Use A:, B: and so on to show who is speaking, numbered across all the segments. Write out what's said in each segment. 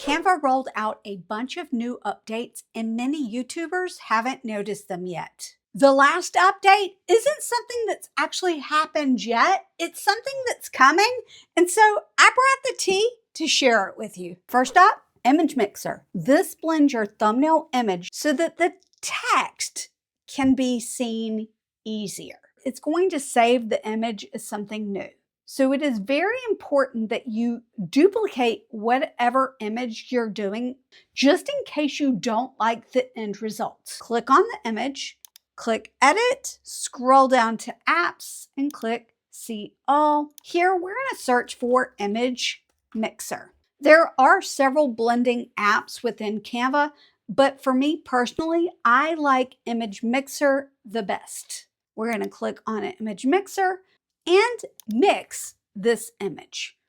A: Canva rolled out a bunch of new updates and many YouTubers haven't noticed them yet. The last update isn't something that's actually happened yet. It's something that's coming. And so I brought the tea to share it with you. First up, Image Mixer. This blends your thumbnail image so that the text can be seen easier. It's going to save the image as something new. So it is very important that you duplicate whatever image you're doing just in case you don't like the end results. Click on the image, click Edit, scroll down to Apps, and click See All. Here we're going to search for Image Mixer. There are several blending apps within Canva, but for me personally, I like Image Mixer the best. We're going to click on an Image Mixer and mix this image.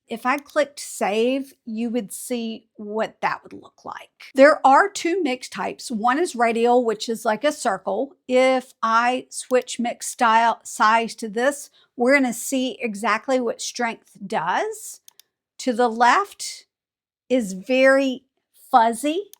A: If I clicked save, you would see what that would look like. There are two mix types. One is radial, which is like a circle. If I switch mix style size to this, we're going to see exactly what strength does. To the left is very fuzzy,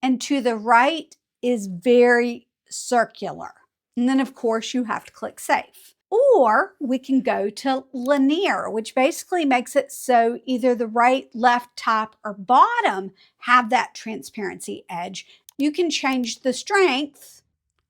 A: and to the right is very circular. And then of course you have to click save. Or we can go to linear, which basically makes it so either the right, left, top, or bottom have that transparency edge. You can change the strength.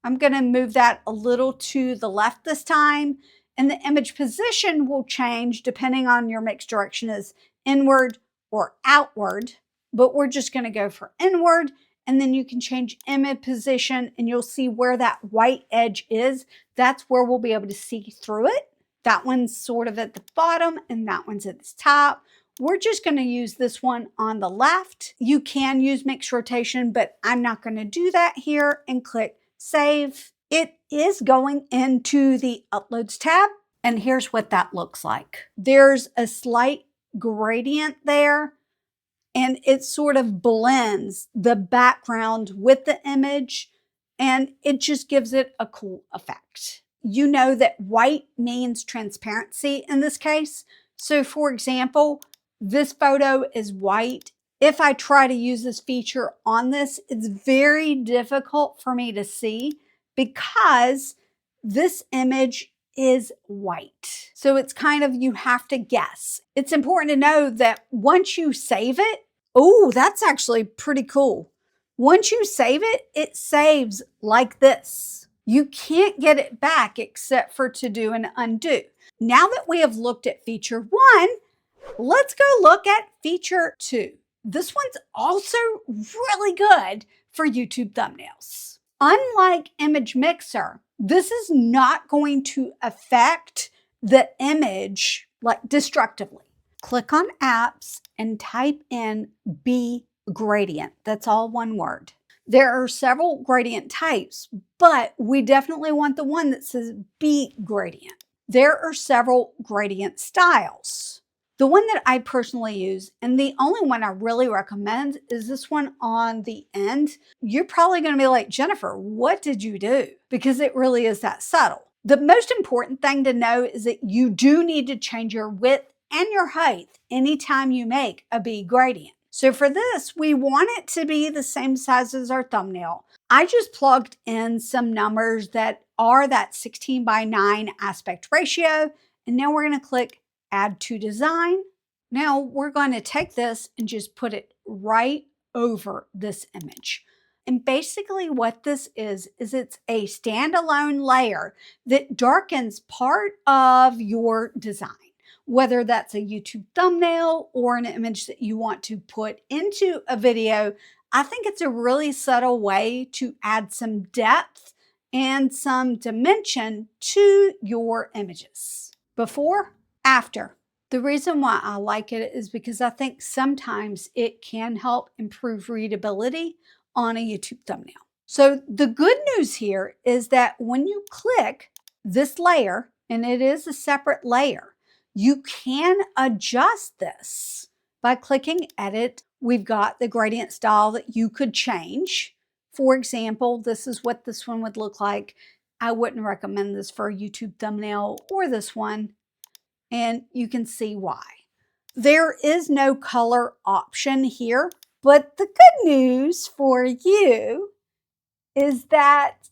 A: I'm going to move that a little to the left this time. And the image position will change depending on your mix direction is inward or outward. But we're just going to go for inward. And then you can change image position and you'll see where that white edge is. That's where we'll be able to see through it. That one's sort of at the bottom and that one's at the top. We're just going to use this one on the left. You can use mix rotation, but I'm not going to do that here, and click save. It is going into the Uploads tab, and here's what that looks like. There's a slight gradient there, and it sort of blends the background with the image, and it just gives it a cool effect. You know that white means transparency in this case. So for example, this photo is white. If I try to use this feature on this, it's very difficult for me to see because this image is white. So it's kind of, you have to guess. It's important to know that once you save it, oh, that's actually pretty cool. Once you save it, it saves like this. You can't get it back except for to do an undo. Now that we have looked at feature 1, let's go look at feature 2. This one's also really good for YouTube thumbnails. Unlike Image Mixer, this is not going to affect the image like destructively. Click on Apps and type in BGradient. That's all one word. There are several gradient types, but we definitely want the one that says BGradient. There are several gradient styles. The one that I personally use, and the only one I really recommend, is this one on the end. You're probably going to be like, Jennifer, what did you do? Because it really is that subtle. The most important thing to know is that you do need to change your width and your height anytime you make a BGradient. So for this, we want it to be the same size as our thumbnail. I just plugged in some numbers that are that 16:9 aspect ratio. And now we're going to click Add to Design. Now we're going to take this and just put it right over this image. And basically what this is it's a standalone layer that darkens part of your design. Whether that's a YouTube thumbnail or an image that you want to put into a video, I think it's a really subtle way to add some depth and some dimension to your images. Before, after. The reason why I like it is because I think sometimes it can help improve readability on a YouTube thumbnail. So the good news here is that when you click this layer, and it is a separate layer, you can adjust this by clicking Edit. We've got the gradient style that you could change. For example, this is what this one would look like. I wouldn't recommend this for a YouTube thumbnail or this one, and you can see why. There is no color option here, but the good news for you is that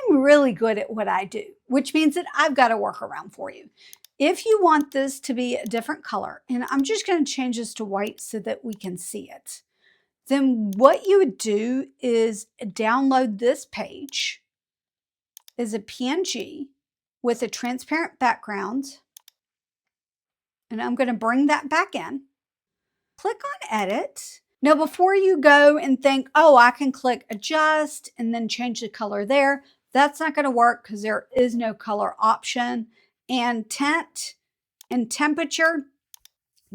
A: I'm really good at what I do, which means that I've got a workaround for you. If you want this to be a different color, and I'm just going to change this to white so that we can see it, then what you would do is download this page as a PNG with a transparent background. And I'm going to bring that back in. Click on edit. Now, before you go and think, oh, I can click adjust and then change the color there, that's not going to work because there is no color option. And tint and temperature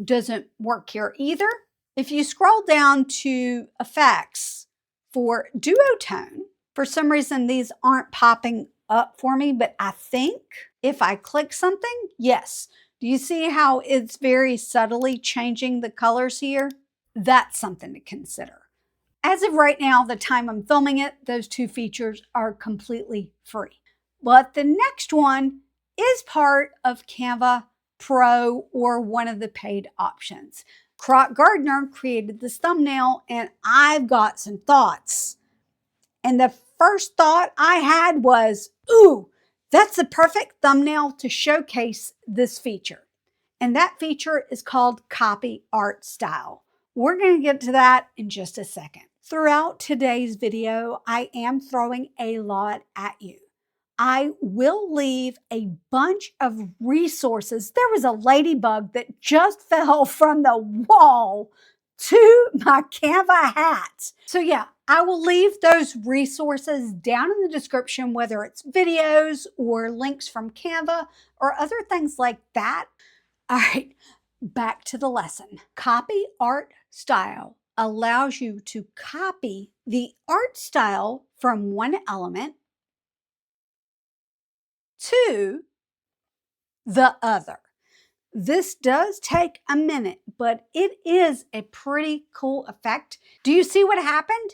A: doesn't work here either. If you scroll down to effects for duotone, for some reason these aren't popping up for me, but I think if I click something, yes. Do you see how it's very subtly changing the colors here? That's something to consider. As of right now, the time I'm filming it, those two features are completely free. But the next one is part of Canva Pro or one of the paid options. Croc Gardner created this thumbnail and I've got some thoughts. And the first thought I had was, ooh, that's the perfect thumbnail to showcase this feature. And that feature is called Copy Art Style. We're going to get to that in just a second. Throughout today's video, I am throwing a lot at you. I will leave a bunch of resources. There was a ladybug that just fell from the wall to my Canva hat. So yeah, I will leave those resources down in the description, whether it's videos or links from Canva or other things like that. All right, back to the lesson. Copy art style allows you to copy the art style from one element to the other. This does take a minute, but it is a pretty cool effect. Do you see what happened?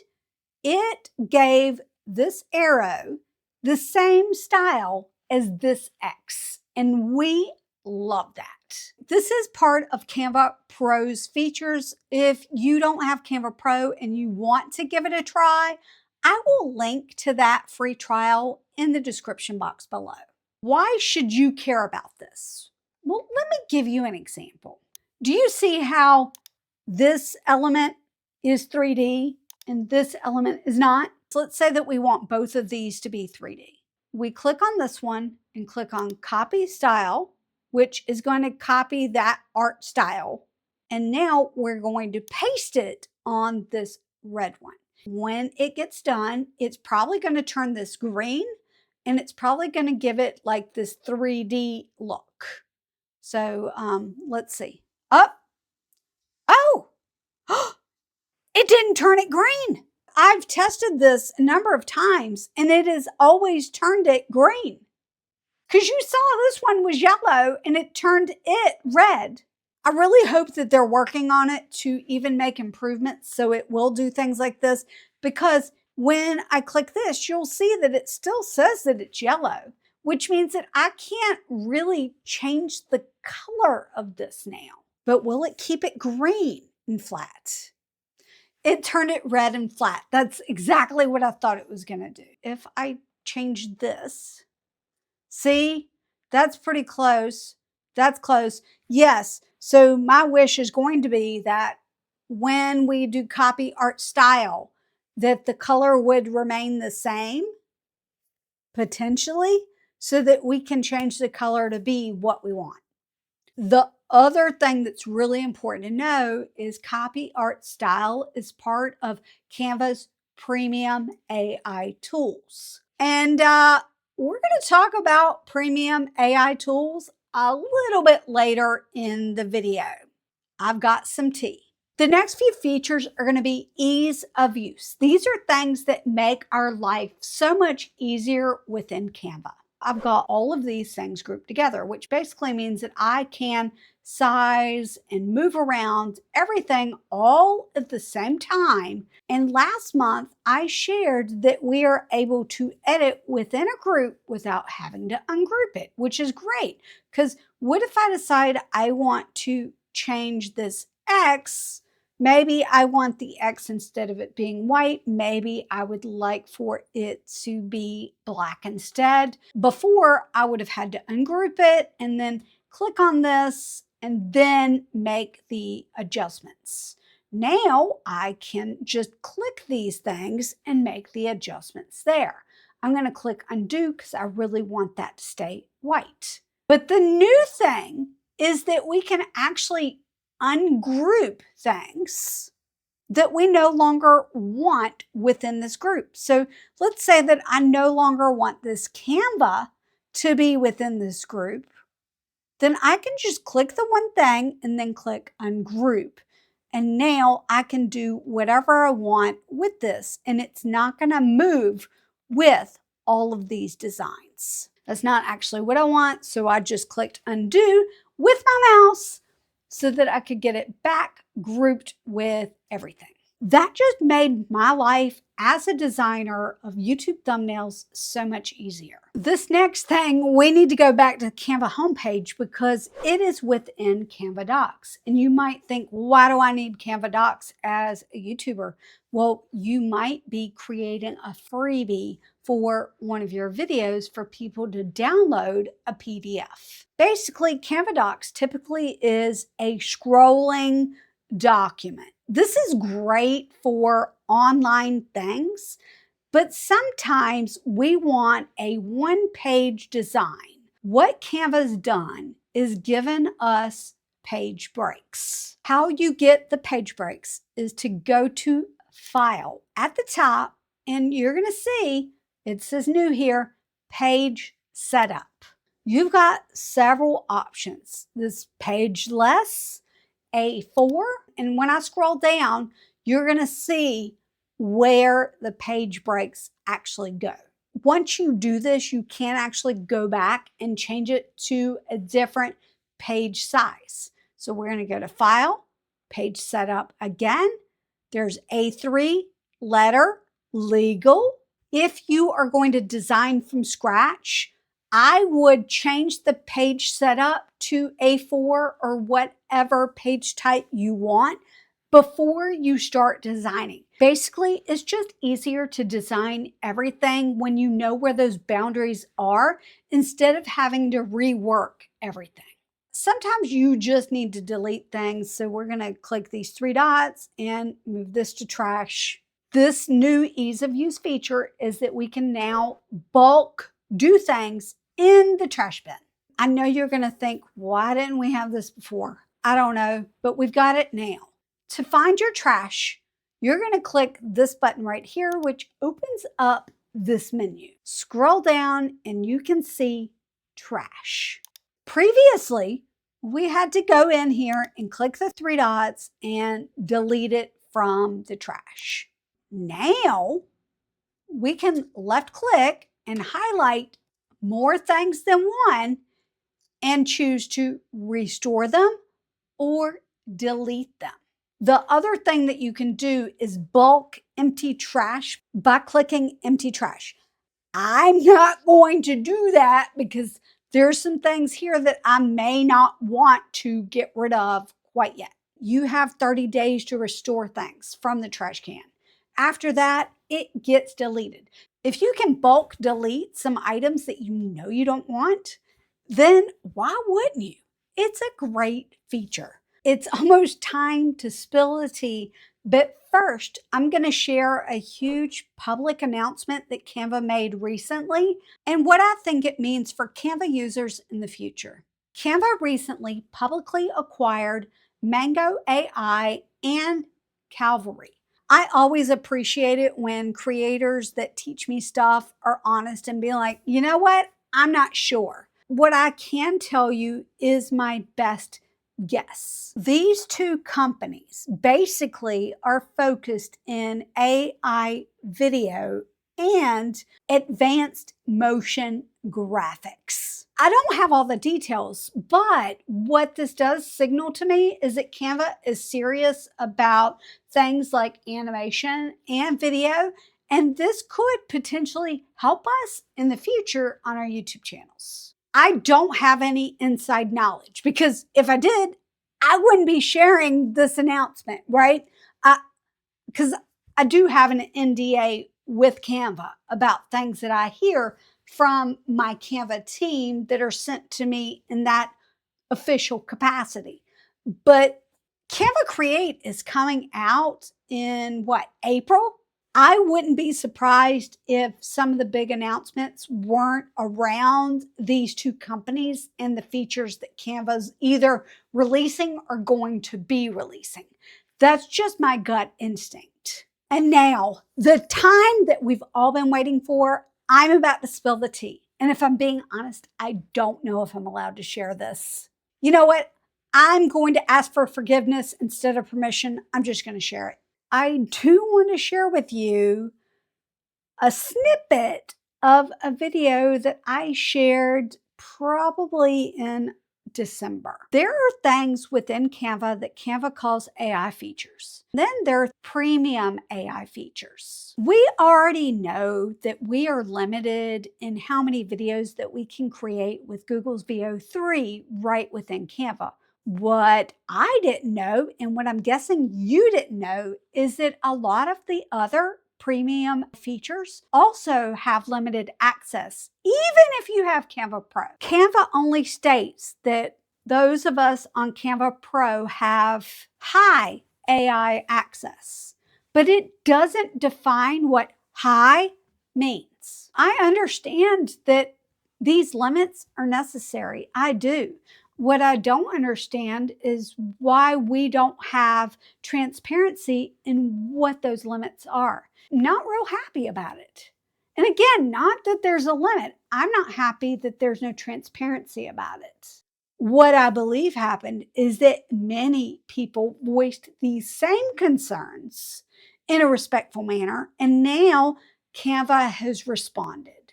A: It gave this arrow the same style as this X, and we love that. This is part of Canva Pro's features. If you don't have Canva Pro and you want to give it a try, I will link to that free trial in the description box below. Why should you care about this? Well, let me give you an example. Do you see how this element is 3D and this element is not? So let's say that we want both of these to be 3D. We click on this one and click on Copy Style, which is going to copy that art style. And now we're going to paste it on this red one. When it gets done, it's probably going to turn this green and it's probably going to give it like this 3D look. So let's see. Up. Oh, it didn't turn it green. I've tested this a number of times and it has always turned it green. Because you saw this one was yellow and it turned it red. I really hope that they're working on it to even make improvements so it will do things like this, because when I click this, you'll see that it still says that it's yellow, which means that I can't really change the color of this now. But will it keep it green and flat? It turned it red and flat. That's exactly what I thought it was going to do. If I change this, see, that's pretty close. That's close. Yes. So my wish is going to be that when we do copy art style, that the color would remain the same, potentially, so that we can change the color to be what we want. The other thing that's really important to know is copy art style is part of Canva's premium AI tools. And we're going to talk about premium AI tools a little bit later in the video. I've got some tea. The next few features are going to be ease of use. These are things that make our life so much easier within Canva. I've got all of these things grouped together, which basically means that I can size and move around everything all at the same time. And last month, I shared that we are able to edit within a group without having to ungroup it, which is great. Because what if I decide I want to change this X. Maybe I want the X, instead of it being white, maybe I would like for it to be black instead. Before, I would have had to ungroup it and then click on this and then make the adjustments. Now I can just click these things and make the adjustments there. I'm going to click undo because I really want that to stay white. But the new thing is that we can actually ungroup things that we no longer want within this group. So let's say that I no longer want this Canva to be within this group. Then I can just click the one thing and then click ungroup. And now I can do whatever I want with this, and it's not going to move with all of these designs. That's not actually what I want, so I just clicked undo with my mouse so that I could get it back grouped with everything. That just made my life as a designer of YouTube thumbnails so much easier. This next thing, we need to go back to the Canva homepage because it is within Canva Docs. And you might think, why do I need Canva Docs as a YouTuber? Well, you might be creating a freebie for one of your videos for people to download a PDF. Basically, Canva Docs typically is a scrolling document. This is great for online things, but sometimes we want a one-page design. What Canva's done is given us page breaks. How you get the page breaks is to go to File at the top, and you're going to see it says new here, Page Setup. You've got several options. This page less, A4, and when I scroll down, you're going to see where the page breaks actually go. Once you do this, you can actually go back and change it to a different page size. So we're going to go to File, Page Setup again. There's A3, Letter, Legal. If you are going to design from scratch, I would change the page setup to A4 or whatever page type you want before you start designing. Basically, it's just easier to design everything when you know where those boundaries are instead of having to rework everything. Sometimes you just need to delete things, so we're going to click these three dots and move this to trash. This new ease of use feature is that we can now bulk do things in the trash bin. I know you're going to think, why didn't we have this before? I don't know, but we've got it now. To find your trash, you're going to click this button right here, which opens up this menu. Scroll down and you can see trash. Previously, we had to go in here and click the three dots and delete it from the trash. Now, we can left click and highlight more things than one and choose to restore them or delete them. The other thing that you can do is bulk empty trash by clicking empty trash. I'm not going to do that because there's some things here that I may not want to get rid of quite yet. You have 30 days to restore things from the trash can. After that, it gets deleted. If you can bulk delete some items that you know you don't want, then why wouldn't you? It's a great feature. It's almost time to spill the tea, but first, I'm going to share a huge public announcement that Canva made recently and what I think it means for Canva users in the future. Canva recently publicly acquired Mango AI and Cavalry. I always appreciate it when creators that teach me stuff are honest and be like, you know what? I'm not sure. What I can tell you is my best guess. These two companies basically are focused in AI video and advanced motion graphics. I don't have all the details, but what this does signal to me is that Canva is serious about things like animation and video, and this could potentially help us in the future on our YouTube channels. I don't have any inside knowledge because if I did, I wouldn't be sharing this announcement, right? Because I do have an NDA with Canva about things that I hear from my Canva team that are sent to me in that official capacity. But Canva Create is coming out in what, April? I wouldn't be surprised if some of the big announcements weren't around these two companies and the features that Canva's either releasing or going to be releasing. That's just my gut instinct. And now, the time that we've all been waiting for, I'm about to spill the tea. And if I'm being honest, I don't know if I'm allowed to share this. You know what? I'm going to ask for forgiveness instead of permission. I'm just going to share it. I do want to share with you a snippet of a video that I shared probably in December. There are things within Canva that Canva calls AI features. Then there are premium AI features. We already know that we are limited in how many videos that we can create with Google's VO3 right within Canva. What I didn't know, and what I'm guessing you didn't know, is that a lot of the other premium features also have limited access, even if you have Canva Pro. Canva only states that those of us on Canva Pro have high AI access, but it doesn't define what high means. I understand that these limits are necessary. I do. What I don't understand is why we don't have transparency in what those limits are. Not real happy about it. And again, not that there's a limit. I'm not happy that there's no transparency about it. What I believe happened is that many people voiced these same concerns in a respectful manner, and now Canva has responded.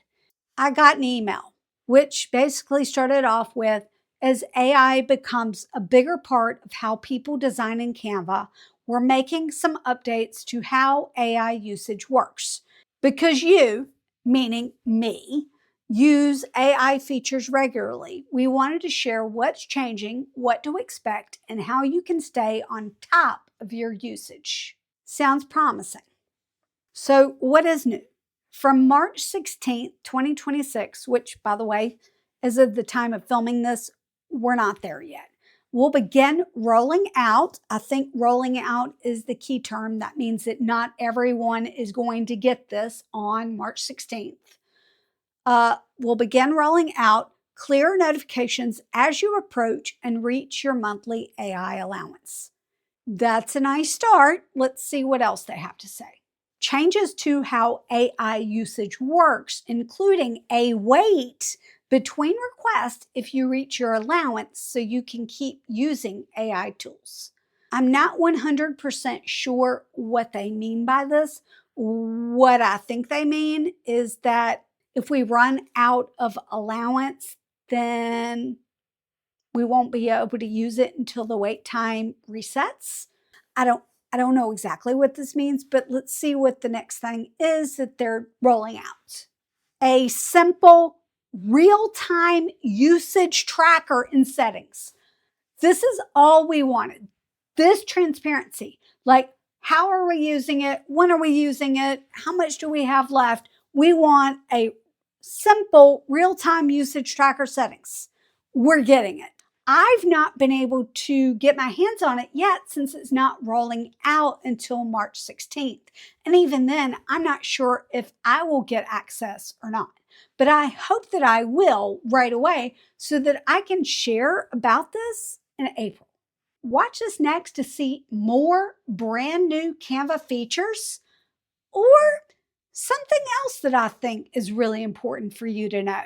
A: I got an email, which basically started off with, as AI becomes a bigger part of how people design in Canva, we're making some updates to how AI usage works. Because you, meaning me, use AI features regularly, we wanted to share what's changing, what to expect, and how you can stay on top of your usage. Sounds promising. So, what is new? From March 16th, 2026, which, by the way, as of the time of filming this, we're not there yet. We'll begin rolling out. I think rolling out is the key term. That means that not everyone is going to get this on March 16th. We'll begin rolling out clear notifications as you approach and reach your monthly AI allowance. That's a nice start. Let's see what else they have to say. Changes to how AI usage works, including a wait between requests if you reach your allowance so you can keep using AI tools. I'm not 100% sure what they mean by this. What I think they mean is that if we run out of allowance, then we won't be able to use it until the wait time resets. I don't know exactly what this means, but let's see what the next thing is that they're rolling out. A simple real-time usage tracker in settings. This is all we wanted. This transparency, like how are we using it? When are we using it? How much do we have left? We want a simple real-time usage tracker settings. We're getting it. I've not been able to get my hands on it yet since it's not rolling out until March 16th. And even then, I'm not sure if I will get access or not. But I hope that I will right away so that I can share about this in April. Watch us next to see more brand new Canva features or something else that I think is really important for you to know.